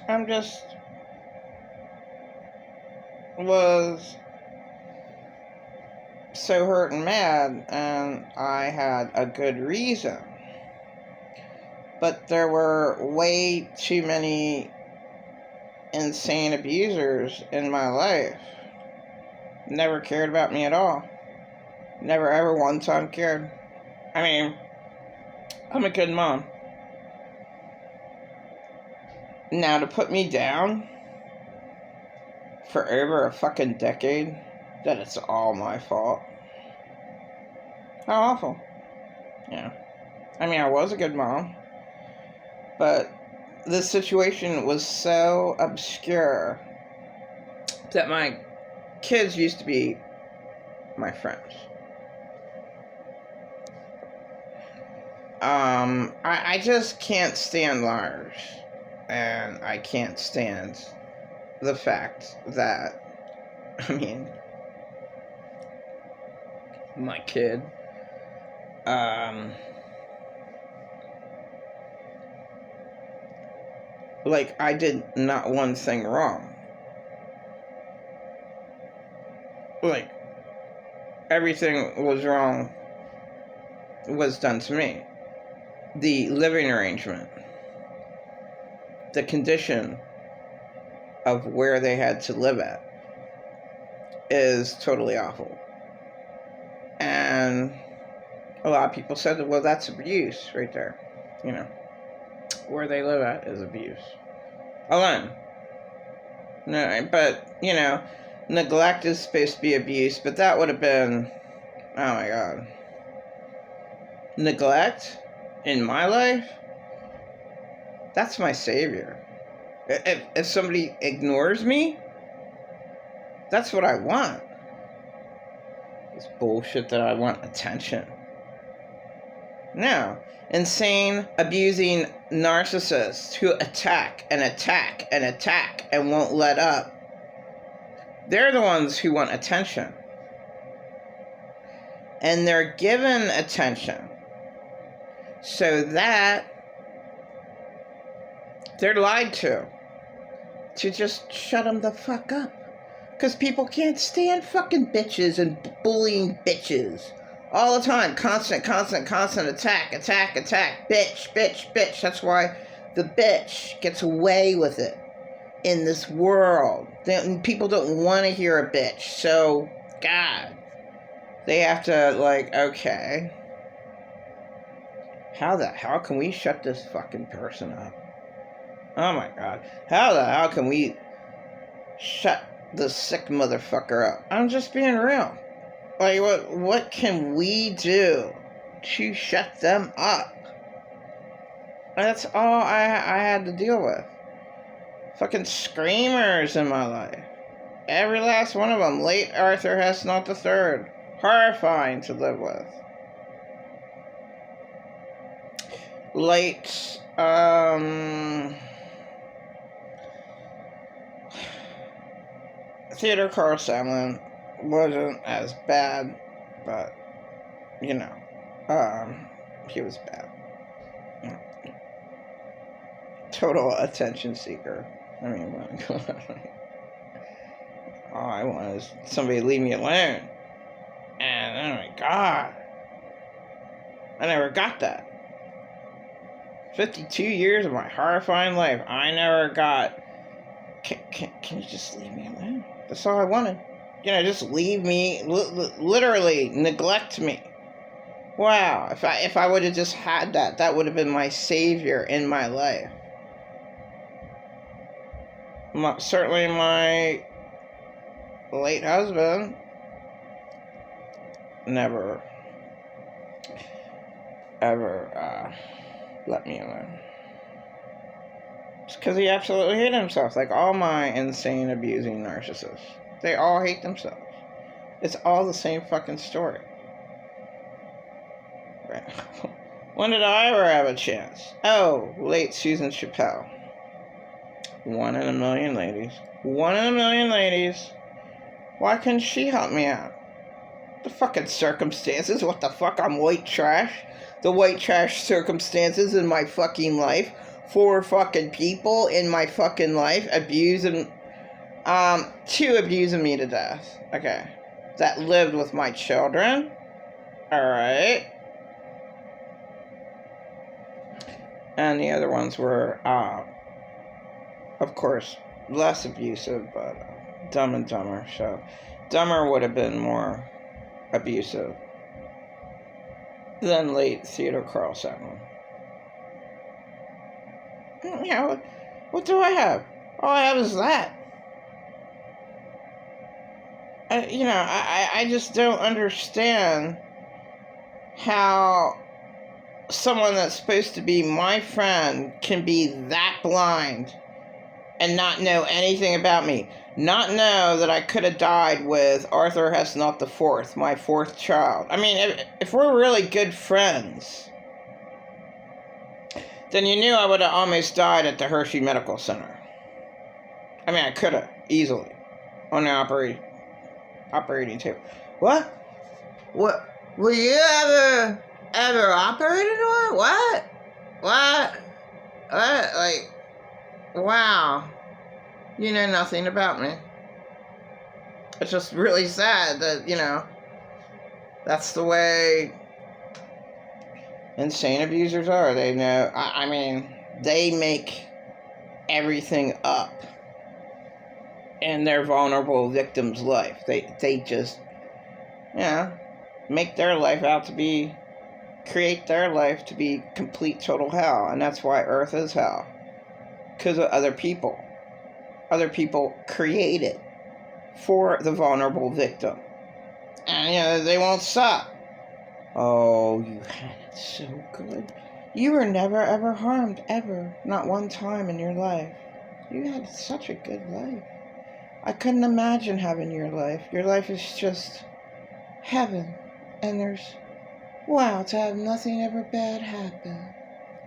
I'm just was so hurt and mad, and I had a good reason. But there were way too many insane abusers in my life. Never cared about me at all. Never ever one time cared. I mean, I'm a good mom. Now to put me down for over a fucking decade, that it's all my fault. How awful. Yeah. I mean, I was a good mom, but this situation was so obscure that my kids used to be my friends. I just can't stand liars, and I can't stand the fact that, I mean, my kid, like, I did not one thing wrong. Like, everything was wrong was done to me. The living arrangement, the condition of where they had to live at is totally awful. And a lot of people said, well, that's abuse right there. You know, where they live at is abuse. Alone. No, but, you know, neglect is supposed to be abuse, but that would have been, oh my God. Neglect in my life? That's my savior. If somebody ignores me, that's what I want. It's bullshit that I want attention. No. Insane, abusing narcissists who attack and attack and attack and won't let up. They're the ones who want attention. And they're given attention so that they're lied to just shut them the fuck up. Because people can't stand fucking bitches and bullying bitches. All the time. Constant attack. Bitch. That's why the bitch gets away with it in this world. People don't want to hear a bitch. So, God. They have to, like, okay. How the hell can we shut this fucking person up? Oh my God. How the hell can we shut the sick motherfucker up? I'm just being real. Like, what can we do to shut them up? That's all I had to deal with. Fucking screamers in my life. Every last one of them. Late Arthur Hesnall III. Horrifying to live with. Late, Theodore Carl Samlin wasn't as bad, but, you know, he was bad. Total attention seeker. I mean, all I want is somebody to leave me alone. And, oh my God, I never got that. 52 years of my horrifying life, I never got, can you just leave me alone? That's all I wanted. You know, just leave me, literally neglect me. Wow, if I would have just had that would have been my savior in my life. Certainly my late husband never, ever, let me alone. It's because he absolutely hated himself. Like all my insane, abusing narcissists. They all hate themselves. It's all the same fucking story. Right. When did I ever have a chance? Oh, late Susan Chappelle. 1 in a million ladies. 1 in a million ladies. Why couldn't she help me out? The fucking circumstances. What the fuck? I'm white trash. The white trash circumstances in my fucking life 4 fucking people in my fucking life abusing, 2 abusing me to death. Okay. That lived with my children. Alright. And the other ones were, of course, less abusive, but Dumb and Dumber. So, Dumber would have been more abusive than late Theodore Carlson. Yeah, what do I have? All I have is that. I just don't understand how someone that's supposed to be my friend can be that blind and not know anything about me. Not know that I could have died with Arthur Hesnut IV, my 4th child. I mean, if we're really good friends, then you knew I would have almost died at the Hershey Medical Center. I mean, I could have, easily, on the operating table. What? Were you ever operated on? What? Like, wow. You know nothing about me. It's just really sad that, that's the way insane abusers are. They know, I mean, they make everything up in their vulnerable victim's life. They just, make their life out to be, create their life to be complete, total hell. And that's why Earth is hell. Because of other people. Other people create it for the vulnerable victim. And, they won't stop. Oh, you had it so good. You were never, ever harmed, ever. Not one time in your life. You had such a good life. I couldn't imagine having your life. Your life is just heaven. And there's, wow, to have nothing ever bad happen.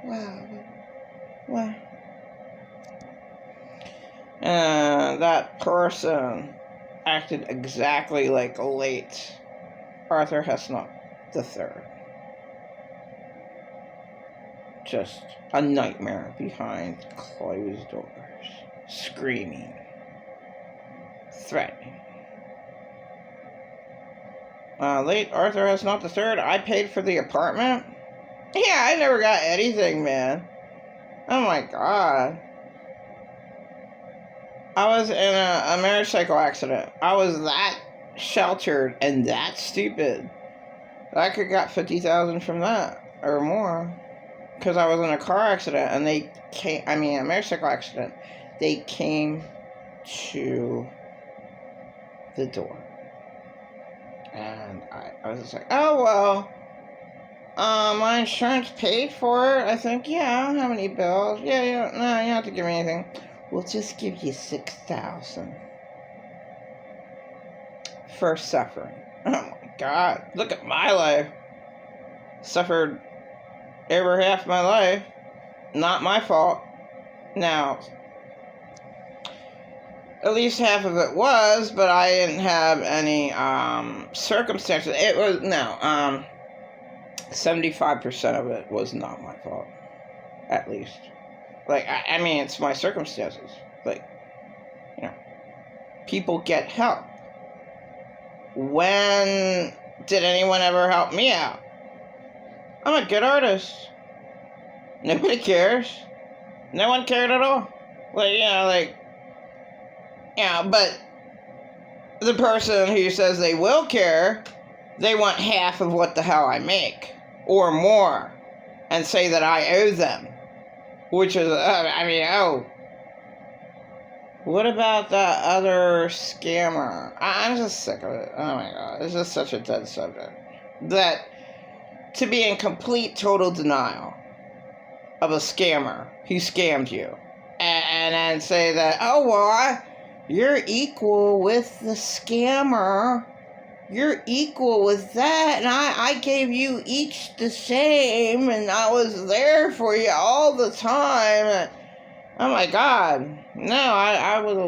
Wow. And that person acted exactly like a late Arthur Hesnut III. Just a nightmare behind closed doors. Screaming. Threatening. Late Arthur Hesnut III, I paid for the apartment? Yeah, I never got anything, man. Oh my god. I was in a motorcycle accident. I was that sheltered and that stupid. I could have got $50,000 from that or more. Because I was in a car accident and a motorcycle accident. They came to the door. And I was just like, oh, well, my insurance paid for it. I think, yeah, I don't have any bills. Yeah, no, you don't have to give me anything. We'll just give you $6,000 for suffering. Oh my God, look at my life. Suffered over half my life. Not my fault. Now, at least half of it was, but I didn't have any circumstances. It was 75% of it was not my fault, at least. Like, I mean, it's my circumstances. Like, people get help. When did anyone ever help me out? I'm a good artist. Nobody cares. No one cared at all. But the person who says they will care, they want half of what the hell I make. Or more. And say that I owe them. Which is, what about that other scammer? I'm just sick of it. Oh my God, it's just such a dead subject. That, to be in complete, total denial of a scammer who scammed you. And then say that, oh, well, you're equal with the scammer. You're equal with that, and I gave you each the same, and I was there for you all the time. And, oh my God. No, I would have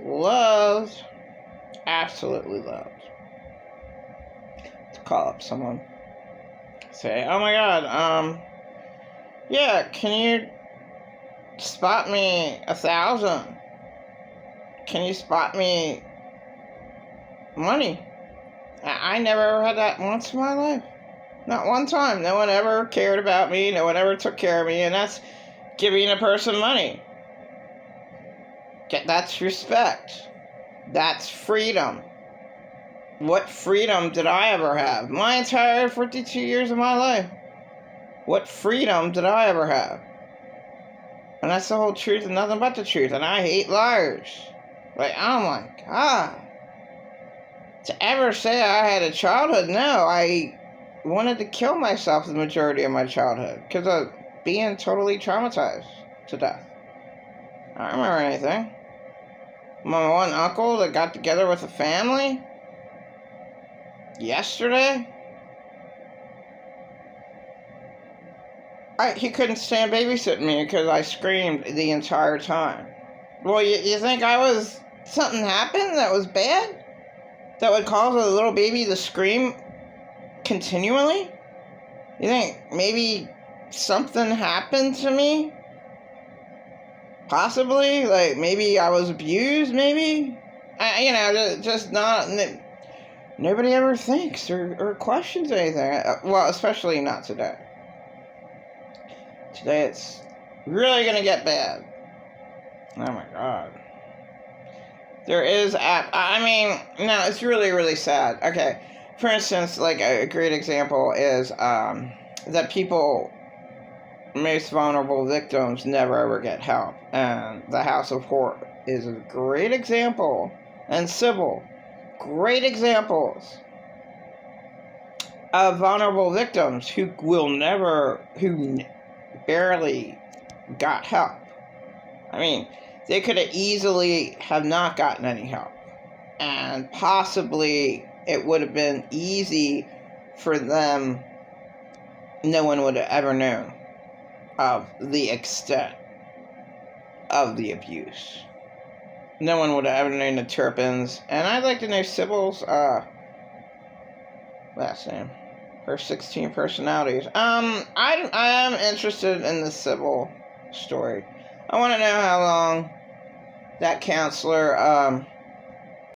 loved, absolutely loved to call up someone. Say, oh my God, Yeah, can you spot me 1,000? Can you spot me money? I never had that once in my life. Not one time. No one ever cared about me. No one ever took care of me. And that's giving a person money. That's respect. That's freedom. What freedom did I ever have? My entire 52 years of my life. What freedom did I ever have? And that's the whole truth and nothing but the truth. And I hate liars. Like, oh my God. To ever say I had a childhood, no. I wanted to kill myself the majority of my childhood because of being totally traumatized to death. I don't remember anything. My one uncle that got together with a family yesterday, he couldn't stand babysitting me because I screamed the entire time. Well, you think something happened that was bad? That would cause a little baby to scream continually? You think maybe something happened to me? Possibly? Like, maybe I was abused, maybe? Just not... Nobody ever thinks or questions anything. Well, especially not today. Today it's really gonna get bad. Oh my God. There is no, it's really, really sad. Okay, for instance, like a great example is that most vulnerable victims never ever get help. And the House of Horror is a great example. And Sybil, great examples of vulnerable victims who barely got help. I mean, they could have easily have not gotten any help. And possibly it would have been easy for them. No one would have ever known of the extent of the abuse. No one would have ever known the Turpins. And I'd like to know Sybil's last name. Her 16 personalities. I am interested in the Sybil story. I want to know how long that counselor